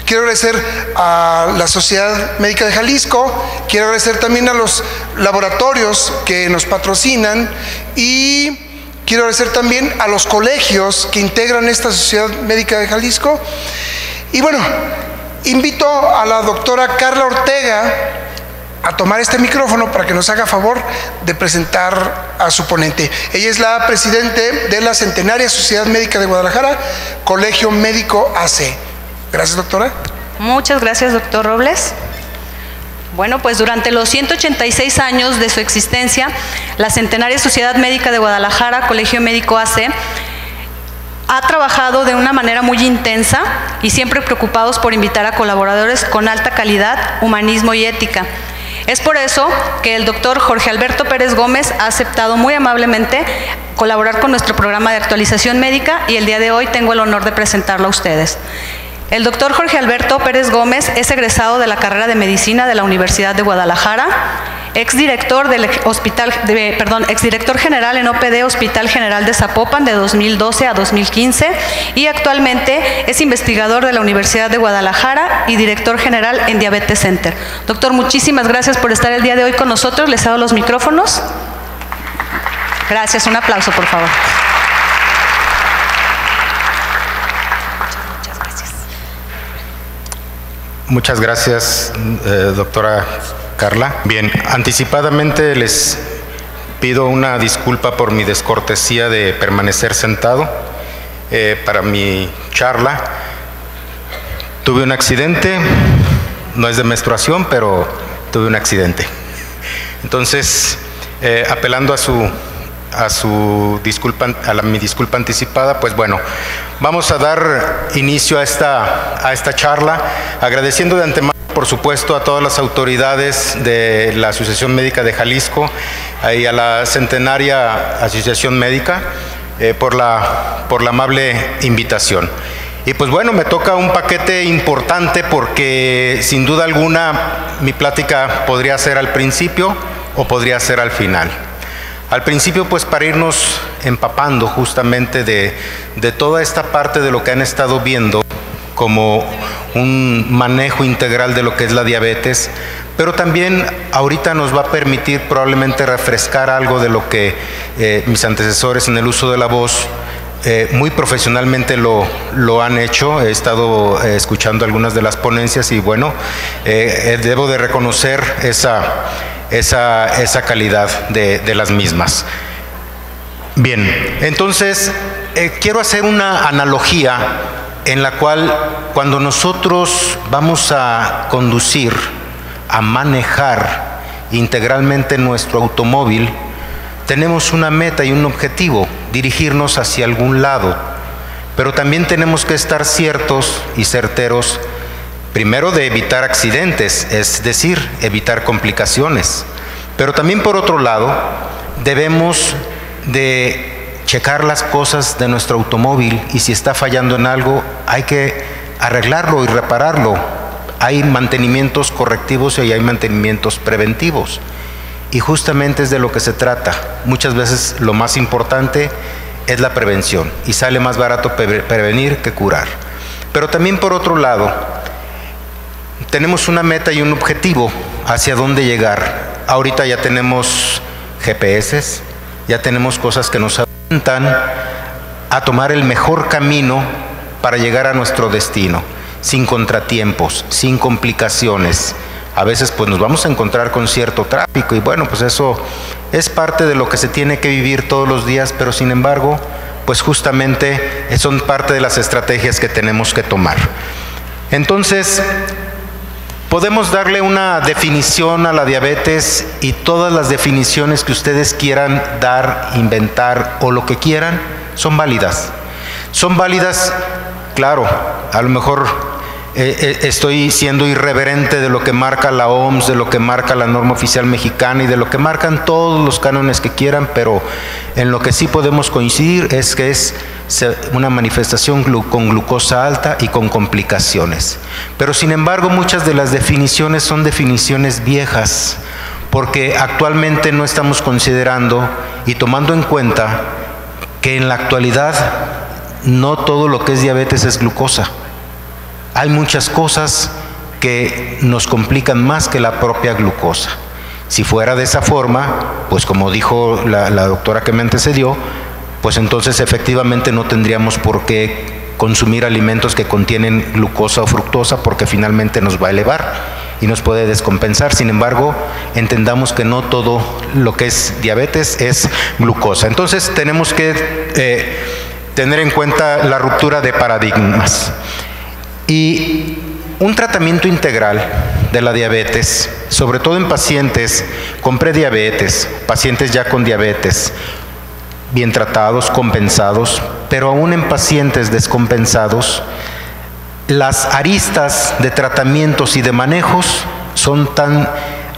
quiero agradecer a la Sociedad Médica de Jalisco, quiero agradecer también a los laboratorios que nos patrocinan y quiero agradecer también a los colegios que integran esta Sociedad Médica de Jalisco. Y bueno, invito a la doctora Carla Ortega a tomar este micrófono para que nos haga favor de presentar a su ponente. Ella es la presidente de la Centenaria Sociedad Médica de Guadalajara, Colegio Médico AC. Gracias, doctora. Muchas gracias, doctor Robles. Bueno, pues durante los 186 años de su existencia, la Centenaria Sociedad Médica de Guadalajara, Colegio Médico AC, ha trabajado de una manera muy intensa y siempre preocupados por invitar a colaboradores con alta calidad, humanismo y ética. Es por eso que el doctor Jorge Alberto Pérez Gómez ha aceptado muy amablemente colaborar con nuestro programa de actualización médica y el día de hoy tengo el honor de presentarlo a ustedes. El doctor Jorge Alberto Pérez Gómez es egresado de la carrera de Medicina de la Universidad de Guadalajara, exdirector general en OPD Hospital General de Zapopan de 2012 a 2015 y actualmente es investigador de la Universidad de Guadalajara y director general en Diabetes Center. Doctor, muchísimas gracias por estar el día de hoy con nosotros. Les cedo los micrófonos. Gracias. Un aplauso, por favor. Muchas gracias, doctora Carla. Bien, anticipadamente les pido una disculpa por mi descortesía de permanecer sentado para mi charla. Tuve un accidente, no es de menstruación, pero tuve un accidente. Entonces, apelando a su disculpa, mi disculpa anticipada, pues bueno, vamos a dar inicio a esta charla, agradeciendo de antemano, por supuesto, a todas las autoridades de la Asociación Médica de Jalisco y a la Centenaria Asociación Médica por la amable invitación. Y pues bueno, me toca un paquete importante porque sin duda alguna mi plática podría ser al principio o podría ser al final. Al principio, pues para irnos empapando justamente de toda esta parte de lo que han estado viendo como un manejo integral de lo que es la diabetes, pero también ahorita nos va a permitir probablemente refrescar algo de lo que mis antecesores en el uso de la voz muy profesionalmente lo han hecho. He estado escuchando algunas de las ponencias y bueno, debo de reconocer esa calidad de las mismas. Bien, entonces quiero hacer una analogía en la cual cuando nosotros vamos a conducir, a manejar integralmente nuestro automóvil, tenemos una meta y un objetivo, dirigirnos hacia algún lado, pero también tenemos que estar ciertos y certeros, primero de evitar accidentes, es decir, evitar complicaciones, pero también por otro lado, debemos de checar las cosas de nuestro automóvil y si está fallando en algo, hay que arreglarlo y repararlo. Hay mantenimientos correctivos y hay mantenimientos preventivos. Y justamente es de lo que se trata. Muchas veces lo más importante es la prevención y sale más barato prevenir que curar. Pero también por otro lado, tenemos una meta y un objetivo hacia dónde llegar. Ahorita ya tenemos GPS, ya tenemos cosas que nos orientan a tomar el mejor camino para llegar a nuestro destino, sin contratiempos, sin complicaciones. A veces pues nos vamos a encontrar con cierto tráfico y bueno, pues eso es parte de lo que se tiene que vivir todos los días, pero sin embargo, pues justamente son parte de las estrategias que tenemos que tomar. Entonces, podemos darle una definición a la diabetes y todas las definiciones que ustedes quieran dar, inventar o lo que quieran, son válidas. Son válidas, claro, a lo mejor estoy siendo irreverente de lo que marca la OMS, de lo que marca la norma oficial mexicana y de lo que marcan todos los cánones que quieran, pero en lo que sí podemos coincidir es que es una manifestación con glucosa alta y con complicaciones. Pero sin embargo, muchas de las definiciones son definiciones viejas, porque actualmente no estamos considerando y tomando en cuenta que en la actualidad no todo lo que es diabetes es glucosa. hay muchas cosas que nos complican más que la propia glucosa. Si fuera de esa forma, pues como dijo la doctora que me antecedió, pues entonces efectivamente no tendríamos por qué consumir alimentos que contienen glucosa o fructosa, porque finalmente nos va a elevar y nos puede descompensar. Sin embargo, entendamos que no todo lo que es diabetes es glucosa. Entonces tenemos que tener en cuenta la ruptura de paradigmas. Y un tratamiento integral de la diabetes, sobre todo en pacientes con prediabetes, pacientes ya con diabetes, bien tratados, compensados, pero aún en pacientes descompensados, las aristas de tratamientos y de manejos son tan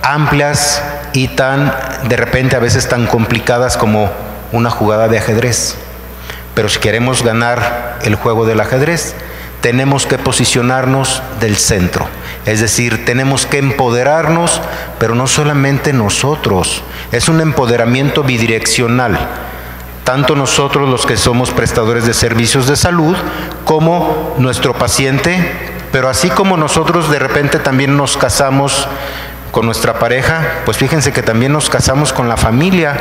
amplias y tan, de repente a veces tan complicadas como una jugada de ajedrez. Pero si queremos ganar el juego del ajedrez, tenemos que posicionarnos del centro, es decir, tenemos que empoderarnos, pero no solamente nosotros, es un empoderamiento bidireccional, tanto nosotros los que somos prestadores de servicios de salud, como nuestro paciente, pero así como nosotros de repente también nos casamos con nuestra pareja, pues fíjense que también nos casamos con la familia,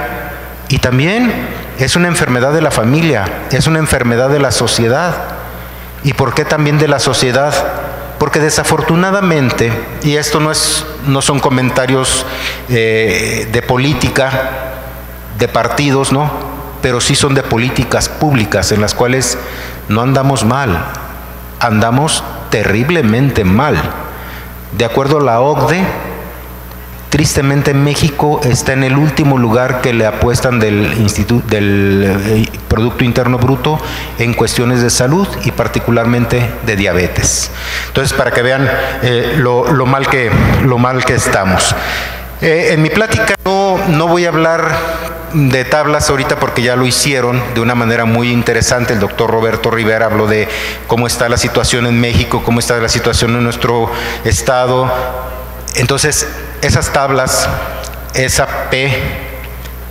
y también es una enfermedad de la familia, es una enfermedad de la sociedad. ¿Y por qué también de la sociedad? Porque desafortunadamente, y esto no son comentarios de política, de partidos, ¿no? Pero sí son de políticas públicas en las cuales no andamos mal, andamos terriblemente mal. De acuerdo a la OCDE, tristemente México está en el último lugar que le apuestan del Producto Interno Bruto en cuestiones de salud y particularmente de diabetes. Entonces, para que vean lo mal que estamos. En mi plática no voy a hablar de tablas ahorita porque ya lo hicieron de una manera muy interesante. El doctor Roberto Rivera habló de cómo está la situación en México, cómo está la situación en nuestro estado. Entonces, esas tablas, esa P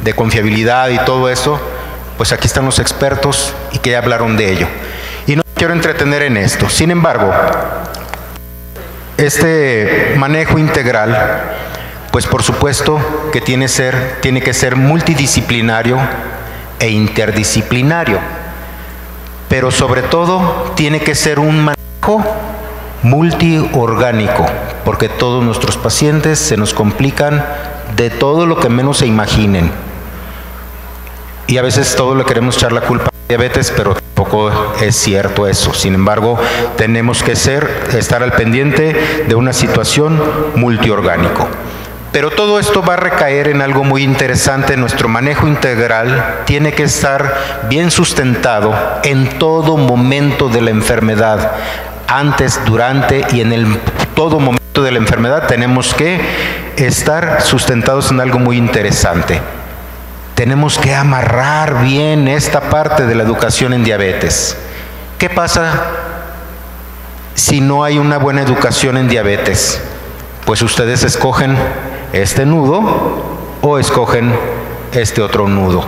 de confiabilidad y todo eso, pues aquí están los expertos y que ya hablaron de ello. Y no quiero entretener en esto. Sin embargo, este manejo integral, pues por supuesto que tiene que ser multidisciplinario e interdisciplinario, pero sobre todo tiene que ser un manejo multiorgánico, porque todos nuestros pacientes se nos complican de todo lo que menos se imaginen. Y a veces todos le queremos echar la culpa a la diabetes, pero tampoco es cierto eso. Sin embargo, tenemos que estar al pendiente de una situación multiorgánico. Pero todo esto va a recaer en algo muy interesante. Nuestro manejo integral tiene que estar bien sustentado en todo momento de la enfermedad. Antes, durante y en todo momento de la enfermedad tenemos que estar sustentados en algo muy interesante. Tenemos que amarrar bien esta parte de la educación en diabetes. ¿Qué pasa si no hay una buena educación en diabetes? Pues ustedes escogen este nudo o escogen este otro nudo.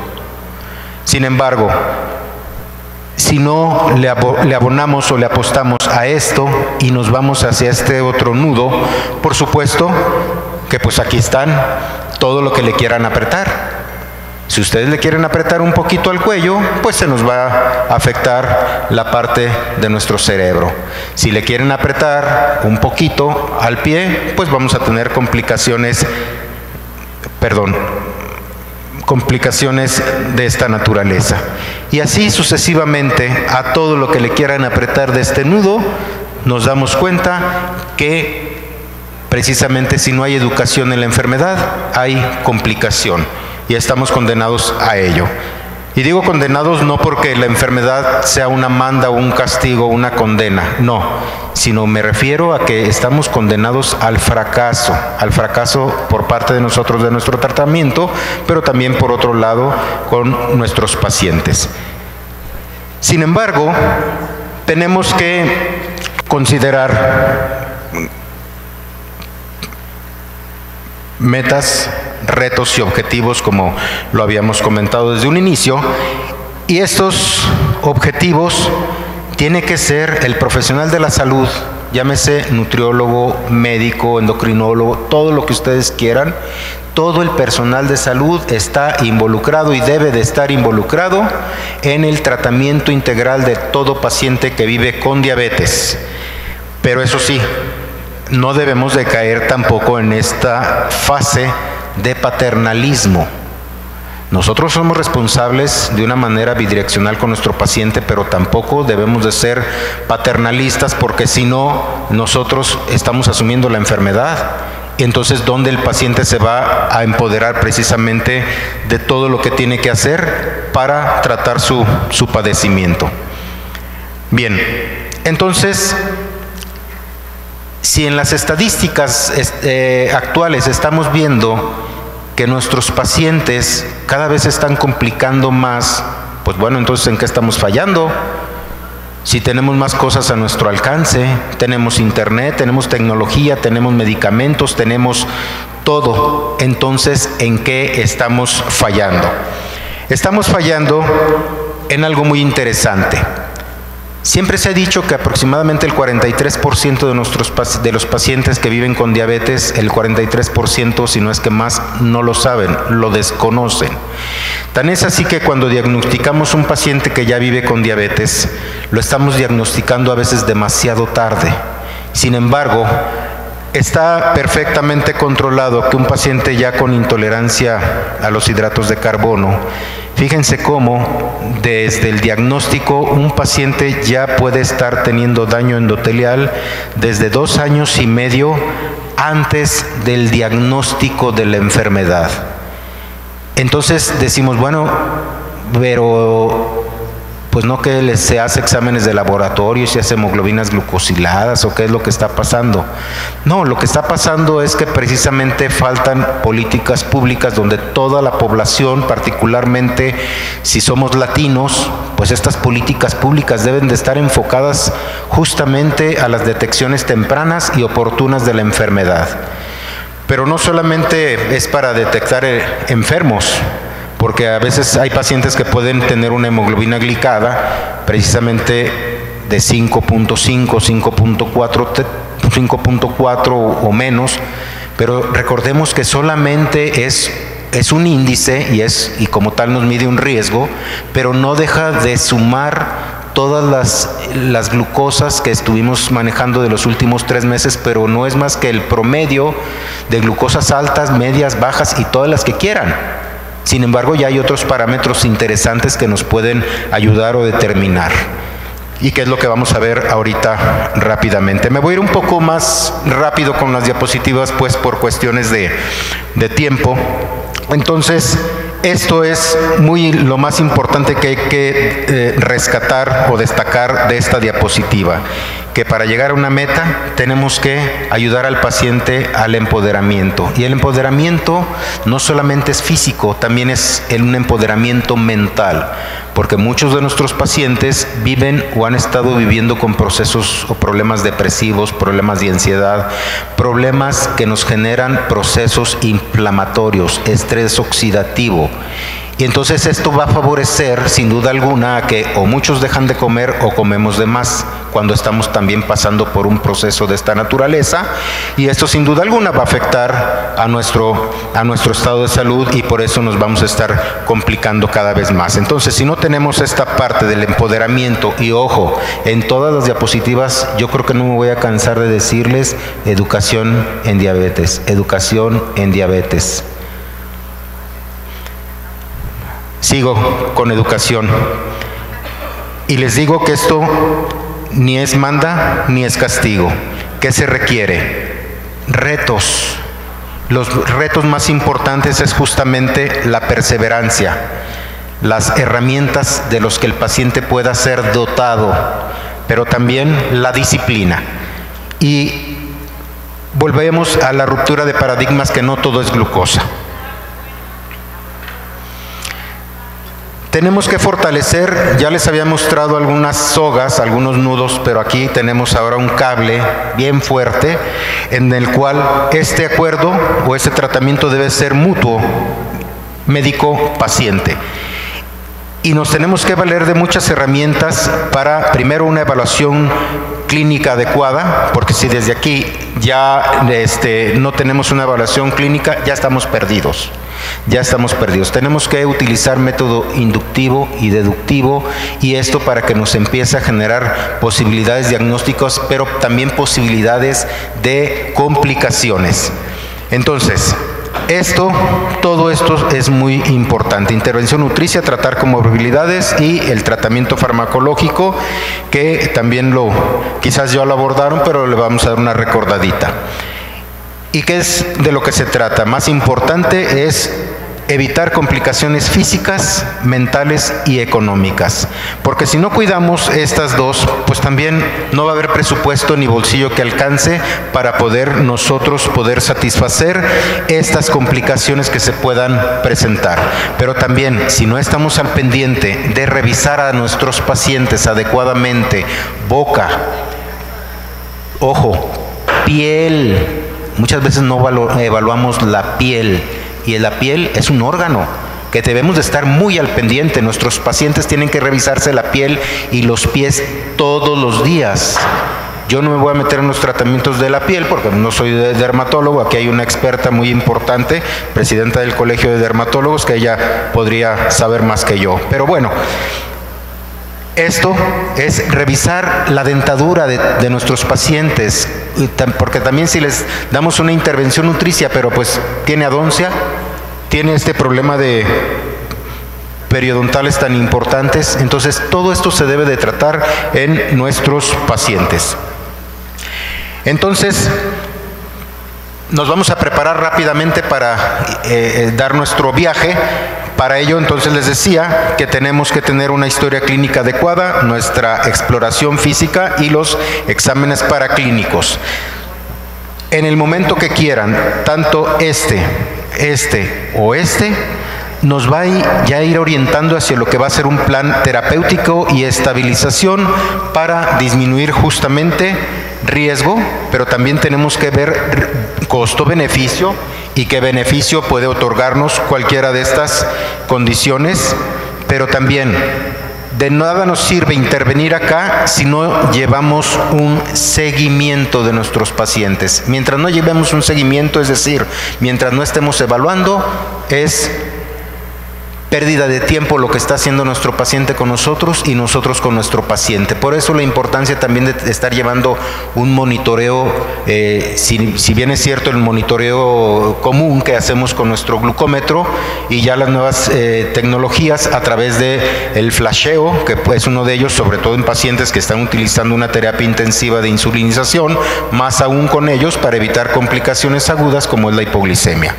Sin embargo, si no le abonamos o le apostamos a esto y nos vamos hacia este otro nudo, por supuesto que pues aquí están todo lo que le quieran apretar. Si ustedes le quieren apretar un poquito al cuello, pues se nos va a afectar la parte de nuestro cerebro. Si le quieren apretar un poquito al pie, pues vamos a tener complicaciones de esta naturaleza. Y así sucesivamente a todo lo que le quieran apretar de este nudo, nos damos cuenta que precisamente si no hay educación en la enfermedad, hay complicación. Y estamos condenados a ello. Y digo condenados no porque la enfermedad sea una manda o un castigo o una condena, no, sino me refiero a que estamos condenados al fracaso por parte de nosotros, de nuestro tratamiento, pero también por otro lado con nuestros pacientes. Sin embargo, tenemos que considerar metas, retos y objetivos, como lo habíamos comentado desde un inicio, y estos objetivos tiene que ser el profesional de la salud llámese nutriólogo, médico, endocrinólogo, todo lo que ustedes quieran. Todo el personal de salud está involucrado y debe de estar involucrado en el tratamiento integral de todo paciente que vive con diabetes. Pero eso sí, no debemos de caer tampoco en esta fase de paternalismo. Nosotros somos responsables de una manera bidireccional con nuestro paciente, pero tampoco debemos de ser paternalistas, porque si no, nosotros estamos asumiendo la enfermedad. Y entonces, ¿dónde el paciente se va a empoderar precisamente de todo lo que tiene que hacer para tratar su padecimiento? Bien, entonces, si en las estadísticas actuales estamos viendo que nuestros pacientes cada vez se están complicando más, pues bueno, entonces ¿en qué estamos fallando? Si tenemos más cosas a nuestro alcance, tenemos internet, tenemos tecnología, tenemos medicamentos, tenemos todo, entonces ¿en qué estamos fallando? Estamos fallando en algo muy interesante. Siempre se ha dicho que aproximadamente el 43% de los pacientes que viven con diabetes, el 43%, si no es que más, no lo saben, lo desconocen. Tan es así que cuando diagnosticamos un paciente que ya vive con diabetes, lo estamos diagnosticando a veces demasiado tarde. Sin embargo, está perfectamente controlado que un paciente ya con intolerancia a los hidratos de carbono, fíjense cómo desde el diagnóstico un paciente ya puede estar teniendo daño endotelial desde 2 años y medio antes del diagnóstico de la enfermedad. Entonces decimos, bueno, pero pues no que se hace exámenes de laboratorio, se hace hemoglobinas glucosiladas o qué es lo que está pasando. No, lo que está pasando es que precisamente faltan políticas públicas donde toda la población, particularmente si somos latinos, pues estas políticas públicas deben de estar enfocadas justamente a las detecciones tempranas y oportunas de la enfermedad. Pero no solamente es para detectar enfermos, porque a veces hay pacientes que pueden tener una hemoglobina glicada precisamente de 5.5, 5.4 o menos, pero recordemos que solamente es un índice y como tal nos mide un riesgo, pero no deja de sumar todas las glucosas que estuvimos manejando de los últimos 3 meses, pero no es más que el promedio de glucosas altas, medias, bajas y todas las que quieran. Sin embargo, ya hay otros parámetros interesantes que nos pueden ayudar o determinar. ¿Y qué es lo que vamos a ver ahorita rápidamente? Me voy a ir un poco más rápido con las diapositivas, pues por cuestiones de tiempo. Entonces, esto es lo más importante que hay que rescatar o destacar de esta diapositiva, que para llegar a una meta tenemos que ayudar al paciente al empoderamiento. Y el empoderamiento no solamente es físico, también es un empoderamiento mental, porque muchos de nuestros pacientes viven o han estado viviendo con procesos o problemas depresivos, problemas de ansiedad, problemas que nos generan procesos inflamatorios, estrés oxidativo. Y entonces esto va a favorecer, sin duda alguna, a que o muchos dejan de comer o comemos de más cuando estamos también pasando por un proceso de esta naturaleza, y esto sin duda alguna va a afectar a nuestro estado de salud, y por eso nos vamos a estar complicando cada vez más. Entonces, si no tenemos esta parte del empoderamiento, y ojo, en todas las diapositivas yo creo que no me voy a cansar de decirles educación en diabetes, educación en diabetes. Sigo con educación y les digo que esto ni es manda ni es castigo. ¿Qué se requiere? Retos. Los retos más importantes es justamente la perseverancia, las herramientas de los que el paciente pueda ser dotado, pero también la disciplina. Y volvemos a la ruptura de paradigmas, que no todo es glucosa. Tenemos que fortalecer, ya les había mostrado algunas sogas, algunos nudos, pero aquí tenemos ahora un cable bien fuerte en el cual este acuerdo o este tratamiento debe ser mutuo, médico-paciente. Y nos tenemos que valer de muchas herramientas para, primero, una evaluación clínica adecuada, porque si desde aquí ya no tenemos una evaluación clínica, ya estamos perdidos. Ya estamos perdidos. Tenemos que utilizar método inductivo y deductivo, y esto para que nos empiece a generar posibilidades diagnósticas, pero también posibilidades de complicaciones. Entonces, todo esto es muy importante. Intervención nutricia, tratar comorbilidades y el tratamiento farmacológico, que también quizás ya lo abordaron, pero le vamos a dar una recordadita. ¿Y qué es de lo que se trata? Más importante es evitar complicaciones físicas, mentales y económicas. Porque si no cuidamos estas dos, pues también no va a haber presupuesto ni bolsillo que alcance para nosotros poder satisfacer estas complicaciones que se puedan presentar. Pero también, si no estamos al pendiente de revisar a nuestros pacientes adecuadamente, boca, ojo, piel, muchas veces no evaluamos la piel, y la piel es un órgano que debemos de estar muy al pendiente. Nuestros pacientes tienen que revisarse la piel y los pies todos los días. Yo no me voy a meter en los tratamientos de la piel porque no soy dermatólogo. Aquí hay una experta muy importante, presidenta del Colegio de Dermatólogos, que ella podría saber más que yo. Pero bueno, esto es revisar la dentadura de nuestros pacientes, porque también si les damos una intervención nutricia, pero pues tiene adoncia, tiene este problema de periodontales tan importantes, entonces todo esto se debe de tratar en nuestros pacientes. Entonces, nos vamos a preparar rápidamente para dar nuestro viaje. Para ello, entonces, les decía que tenemos que tener una historia clínica adecuada, nuestra exploración física y los exámenes paraclínicos. En el momento que quieran, tanto nos va ya a ir orientando hacia lo que va a ser un plan terapéutico y estabilización para disminuir justamente riesgo, pero también tenemos que ver costo-beneficio y qué beneficio puede otorgarnos cualquiera de estas condiciones, pero también de nada nos sirve intervenir acá si no llevamos un seguimiento de nuestros pacientes. Mientras no llevemos un seguimiento, es decir, mientras no estemos evaluando, es pérdida de tiempo lo que está haciendo nuestro paciente con nosotros y nosotros con nuestro paciente. Por eso la importancia también de estar llevando un monitoreo, si bien es cierto el monitoreo común que hacemos con nuestro glucómetro, y ya las nuevas tecnologías a través de el flasheo, que es uno de ellos, sobre todo en pacientes que están utilizando una terapia intensiva de insulinización, más aún con ellos para evitar complicaciones agudas como es la hipoglicemia.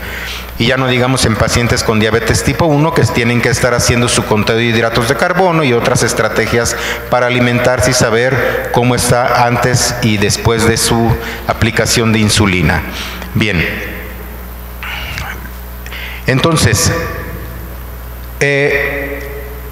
Y ya no digamos en pacientes con diabetes tipo 1 que tienen que estar haciendo su conteo de hidratos de carbono y otras estrategias para alimentarse y saber cómo está antes y después de su aplicación de insulina. Bien, entonces,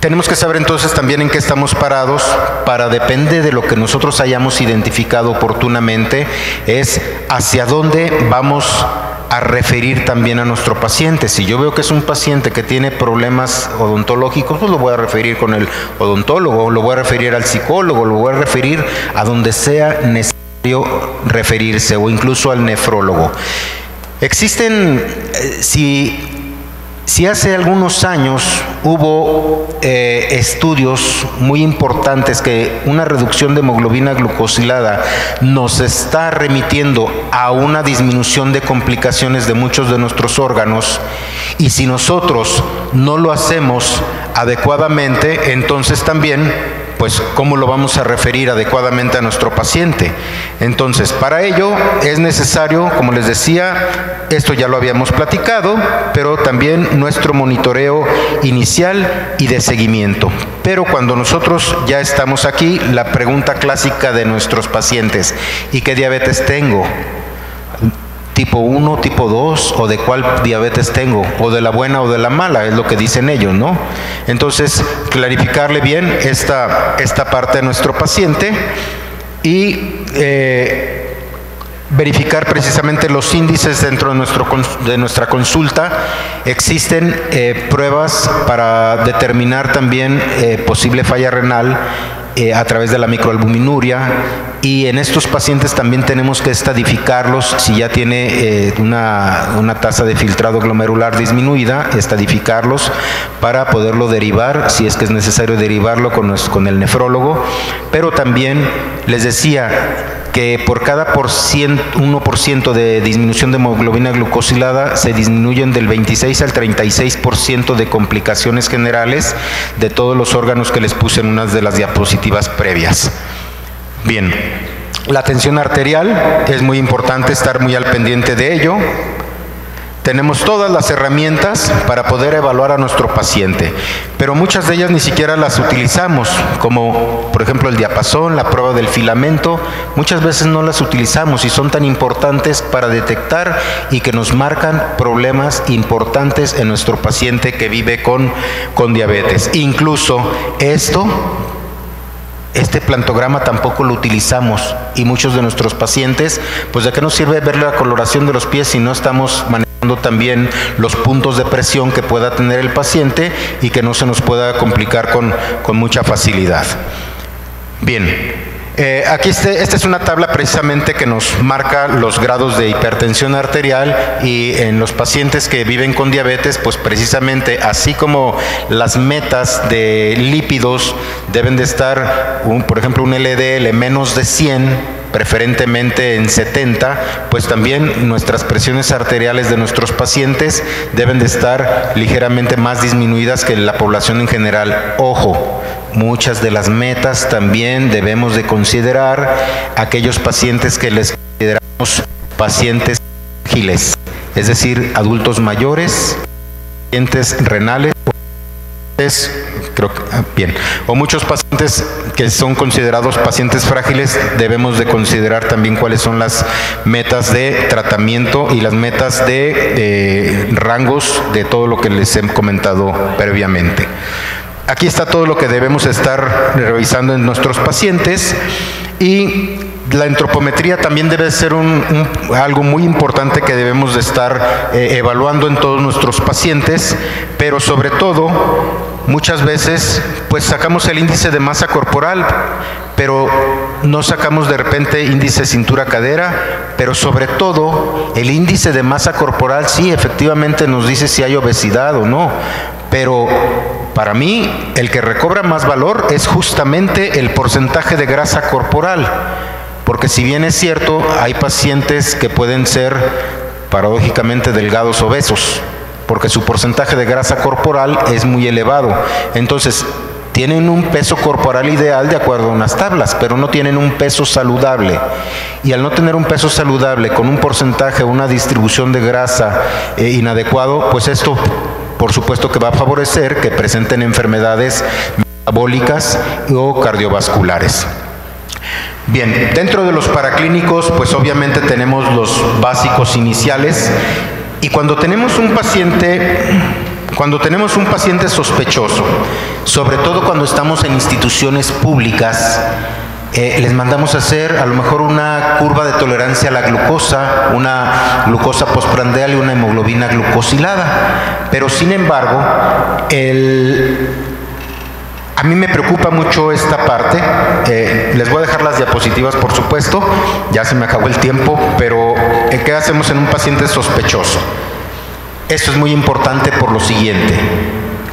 tenemos que saber entonces también en qué estamos parados para, depende de lo que nosotros hayamos identificado oportunamente, es hacia dónde vamos a referir también a nuestro paciente. Si yo veo que es un paciente que tiene problemas odontológicos, pues lo voy a referir con el odontólogo, lo voy a referir al psicólogo, lo voy a referir a donde sea necesario referirse, o incluso al nefrólogo. Existen, si hace algunos años hubo estudios muy importantes que una reducción de hemoglobina glucosilada nos está remitiendo a una disminución de complicaciones de muchos de nuestros órganos, y si nosotros no lo hacemos adecuadamente, entonces también, pues, ¿cómo lo vamos a referir adecuadamente a nuestro paciente? Entonces, para ello es necesario, como les decía, esto ya lo habíamos platicado, pero también nuestro monitoreo inicial y de seguimiento. Pero cuando nosotros ya estamos aquí, la pregunta clásica de nuestros pacientes: ¿y qué diabetes tengo? ¿Tipo 1, tipo 2, o de cuál diabetes tengo? ¿O de la buena o de la mala? Es lo que dicen ellos, ¿no? Entonces, clarificarle bien esta parte de nuestro paciente y verificar precisamente los índices dentro de nuestra consulta. Existen pruebas para determinar también posible falla renal, a través de la microalbuminuria, y en estos pacientes también tenemos que estadificarlos si ya tiene una tasa de filtrado glomerular disminuida, estadificarlos para poderlo derivar, si es que es necesario derivarlo con el nefrólogo. Pero también les decía que por cada 1% de disminución de hemoglobina glucosilada se disminuyen del 26 al 36% de complicaciones generales de todos los órganos que les puse en unas de las diapositivas previas. Bien, la tensión arterial es muy importante estar muy al pendiente de ello. Tenemos todas las herramientas para poder evaluar a nuestro paciente, pero muchas de ellas ni siquiera las utilizamos, como por ejemplo el diapasón, la prueba del filamento. Muchas veces no las utilizamos y son tan importantes para detectar y que nos marcan problemas importantes en nuestro paciente que vive con diabetes. Incluso este plantograma tampoco lo utilizamos, y muchos de nuestros pacientes, pues ¿de qué nos sirve ver la coloración de los pies si no estamos manejando también los puntos de presión que pueda tener el paciente y que no se nos pueda complicar con mucha facilidad? Bien. Aquí esta es una tabla precisamente que nos marca los grados de hipertensión arterial, y en los pacientes que viven con diabetes, pues precisamente así como las metas de lípidos deben de estar, por ejemplo, un LDL menos de 100, preferentemente en 70, pues también nuestras presiones arteriales de nuestros pacientes deben de estar ligeramente más disminuidas que la población en general. Ojo, muchas de las metas también debemos de considerar aquellos pacientes que les consideramos pacientes frágiles, es decir, adultos mayores, pacientes renales, o muchos pacientes que son considerados pacientes frágiles. Debemos de considerar también cuáles son las metas de tratamiento y las metas de rangos de todo lo que les he comentado previamente. Aquí está todo lo que debemos estar revisando en nuestros pacientes, y la antropometría también debe ser algo muy importante que debemos de estar evaluando en todos nuestros pacientes, pero sobre todo muchas veces pues sacamos el índice de masa corporal, pero no sacamos de repente índice cintura-cadera, pero sobre todo el índice de masa corporal sí efectivamente nos dice si hay obesidad o no, pero para mí el que recobra más valor es justamente el porcentaje de grasa corporal, porque si bien es cierto, hay pacientes que pueden ser paradójicamente delgados obesos, porque su porcentaje de grasa corporal es muy elevado. Entonces, tienen un peso corporal ideal de acuerdo a unas tablas, pero no tienen un peso saludable. Y al no tener un peso saludable con un porcentaje, una distribución de grasa inadecuado, pues esto por supuesto que va a favorecer que presenten enfermedades metabólicas o cardiovasculares. Bien, dentro de los paraclínicos, pues obviamente tenemos los básicos iniciales, y cuando tenemos un paciente sospechoso, sobre todo cuando estamos en instituciones públicas, les mandamos a hacer a lo mejor una curva de tolerancia a la glucosa, una glucosa postprandial y una hemoglobina glucosilada. Pero sin embargo, a mí me preocupa mucho esta parte. Les voy a dejar las diapositivas, por supuesto, ya se me acabó el tiempo, pero ¿qué hacemos en un paciente sospechoso? Esto es muy importante por lo siguiente.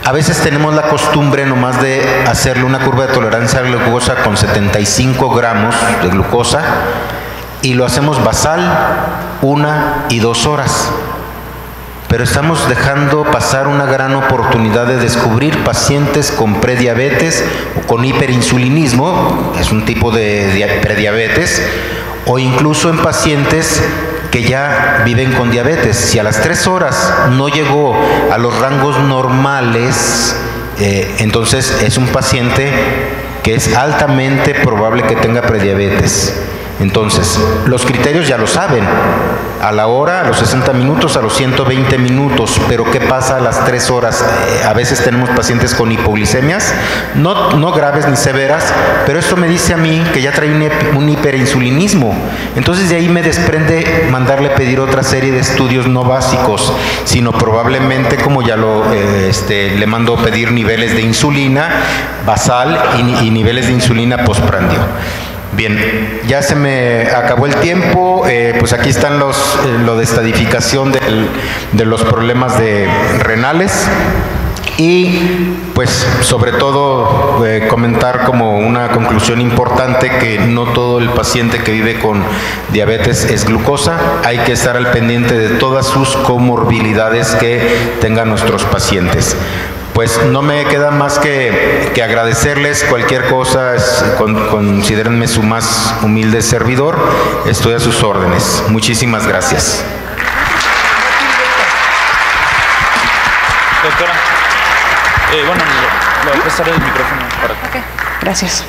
A veces tenemos la costumbre nomás de hacerle una curva de tolerancia a la glucosa con 75 gramos de glucosa, y lo hacemos basal 1 y 2 horas. Pero estamos dejando pasar una gran oportunidad de descubrir pacientes con prediabetes o con hiperinsulinismo, es un tipo de prediabetes, o incluso en pacientes que ya viven con diabetes. Si a las 3 horas no llegó a los rangos normales, entonces es un paciente que es altamente probable que tenga prediabetes. Entonces, los criterios ya lo saben, a la hora, a los 60 minutos, a los 120 minutos, pero ¿qué pasa a las 3 horas? A veces tenemos pacientes con hipoglicemias, no graves ni severas, pero esto me dice a mí que ya trae un hiperinsulinismo. Entonces de ahí me desprende mandarle pedir otra serie de estudios no básicos, sino probablemente, como ya le mando pedir niveles de insulina basal y niveles de insulina postprandio. Bien, ya se me acabó el tiempo, pues aquí están lo de estadificación de los problemas renales. Y pues sobre todo comentar como una conclusión importante que no todo el paciente que vive con diabetes es glucosa, hay que estar al pendiente de todas sus comorbilidades que tengan nuestros pacientes. Pues no me queda más que agradecerles cualquier cosa, considérenme su más humilde servidor, estoy a sus órdenes. Muchísimas gracias. Doctora, bueno, le voy a prestar el micrófono para... Ok, gracias.